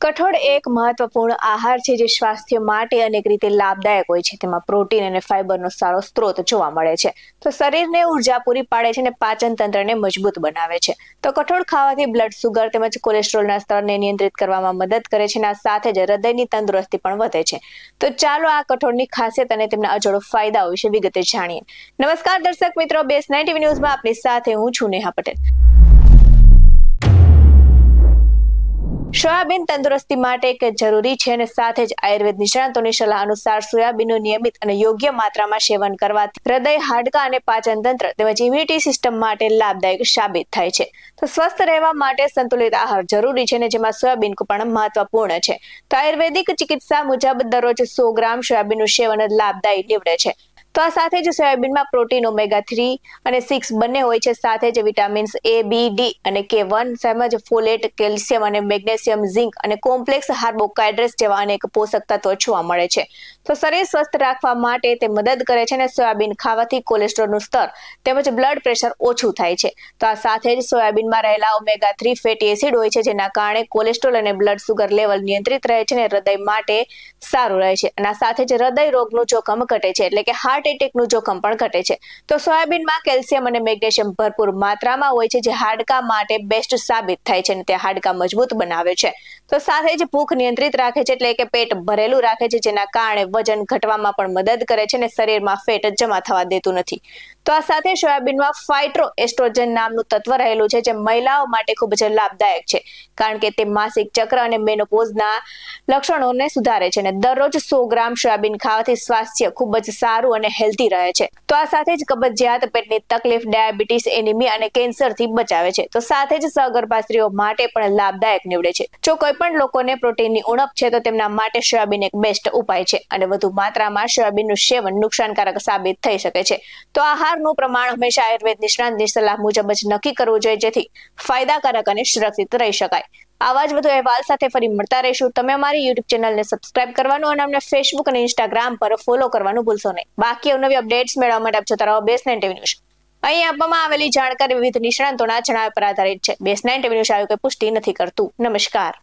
કઠોળ એક મહત્વપૂર્ણ આહાર છે જે સ્વાસ્થ્ય માટે અનેક રીતે લાભદાયક હોય છે. તેમાં પ્રોટીન અને ફાઇબરનો સારો સ્ત્રોત જોવા મળે છે. તો શરીરને ઉર્જા પૂરી પાડે છે અને પાચન તંત્રને મજબૂત બનાવે છે. તો કઠોળ ખાવાથી બ્લડ સુગર તેમજ કોલેસ્ટ્રોલના સ્તરને નિયંત્રિત કરવામાં મદદ કરે છે અને આ સાથે જ હૃદયની તંદુરસ્તી પણ વધે છે. તો ચાલો આ કઠોળની ખાસિયત અને તેમના અજોડ ફાયદાઓ વિશે વિગતે જાણીએ. નમસ્કાર દર્શક મિત્રો, BS9 TV ન્યૂઝમાં આપની સાથે હું છું નેહા પટેલ. સોયાબીન તંદુરસ્તી માટે એક જરૂરી છે અને સાથે જ આયુર્વેદ નિષ્ણાતોની સલાહ અનુસાર સોયાબીનનું નિયમિત અને યોગ્ય માત્રામાં સેવન કરવાથી હૃદય, હાડકાં અને પાચન તંત્ર તેમજ ઇમ્યુનિટી સિસ્ટમ માટે લાભદાયક સાબિત થાય છે. તો સ્વસ્થ રહેવા માટે સંતુલિત આહાર જરૂરી છે અને જેમાં સોયાબીન પણ મહત્વપૂર્ણ છે. તો આયુર્વેદિક ચિકિત્સા મુજબ દરરોજ 100 ગ્રામ સોયાબીનનું સેવન લાભદાયી નીવડે છે. તો આ સાથે જ સોયાબીનમાં પ્રોટીન ઓમેગા-3 અને 6 બંને હોય છે. સાથે જ વિટામિન્સ A, B, D અને K1 તેમજ ફોલેટ, કેલ્શિયમ અને મેગ્નેશિયમ, ઝિંક અને કોમ્પ્લેક્સ કાર્બોહાઈડ્રેટ્સ જેવા અનેક પોષક તત્વો જોવા મળે છે. તો શરીર સ્વસ્થ રાખવા માટે તે મદદ કરે છે અને સોયાબીન ખાવાથી કોલેસ્ટ્રોલનું સ્તર તેમજ બ્લડ પ્રેશર ઓછું થાય છે. તો આ સાથે જ સોયાબીનમાં રહેલા ઓમેગા-3 ફેટી એસિડ હોય છે, જેના કારણે કોલેસ્ટ્રોલ અને બ્લડ સુગર લેવલ નિયંત્રિત રહે છે અને હૃદય માટે સારું રહે છે. અને આ સાથે જ હૃદય રોગનું જોખમ ઘટે છે, એટલે કે હાર્ટ એટેકનું જોખમ પણ ઘટે છે. તો સોયાબીનમાં કેલ્શિયમ અને મેગ્નેશિયમ ભરપૂર માત્રામાં હોય છે, જે હાડકાં માટે બેસ્ટ સાબિત થાય છે અને તે હાડકાં મજબૂત બનાવે છે. તો સાથે જ ભૂખ નિયંત્રિત રાખે છે, એટલે કે પેટ ભરેલું રાખે છે, જેના કારણે વજન ઘટવામાં પણ મદદ કરે છે અને શરીરમાં ફેટ જમા થવા દેતું નથી. તો આ સાથે સોયાબીનમાં ફાઇટો એસ્ટ્રોજન નામનું તત્વ રહેલું છે, જે મહિલાઓ માટે ખૂબ જ લાભદાયક છે, કારણ કે તે માસિક ચક્ર અને મેનોપોઝના લક્ષણોને સુધારે છે. અને દરરોજ 100 ગ્રામ સોયાબીન ખાવાથી સ્વાસ્થ્ય ખૂબ જ સારું અને હેલ્ધી રહે છે. તો આ સાથે જ કબજિયાત, પેટની તકલીફ, ડાયાબિટીસ, એનિમિયા અને કેન્સરથી બચાવે છે. તો સાથે જ સગર્ભા સ્ત્રીઓ માટે પણ લાભદાયક નીવડે છે. જો કોઈ પણ લોકોને પ્રોટીનની ઉણપ છે તો તેમના માટે સોયાબીન એક બેસ્ટ ઉપાય છે અને વધુ માત્રામાં સોયાબીનનું સેવન નુકસાનકારક સાબિત થઈ શકે છે. તો આહારનું પ્રમાણ હંમેશા આયુર્વેદ નિષ્ણાતની સલાહ મુજબ જ નક્કી કરવું જોઈએ, જેથી ફાયદાકારક અને સુરક્ષિત રહી શકાય. આવા જ વધુ અહેવાલ સાથે ફરી મળતા રહીશું. તમે અમારી YouTube ચેનલને સબસ્ક્રાઇબ કરવાનું અને અમને Facebook અને Instagram પર ફોલો કરવાનું ભૂલશો નહીં. બાકી નવી અપડેટ્સ મેળવવા માટે આપ જોતા રહો BS9 TV ન્યૂઝ. અહીં આપવામાં આવેલી જાણકારી વિવિધ નિષ્ણાતોના જણાવ્યા પર આધારિત છે. BS9 TV ન્યૂઝ આવી કોઈ પુષ્ટિ નથી કરતું. નમસ્કાર.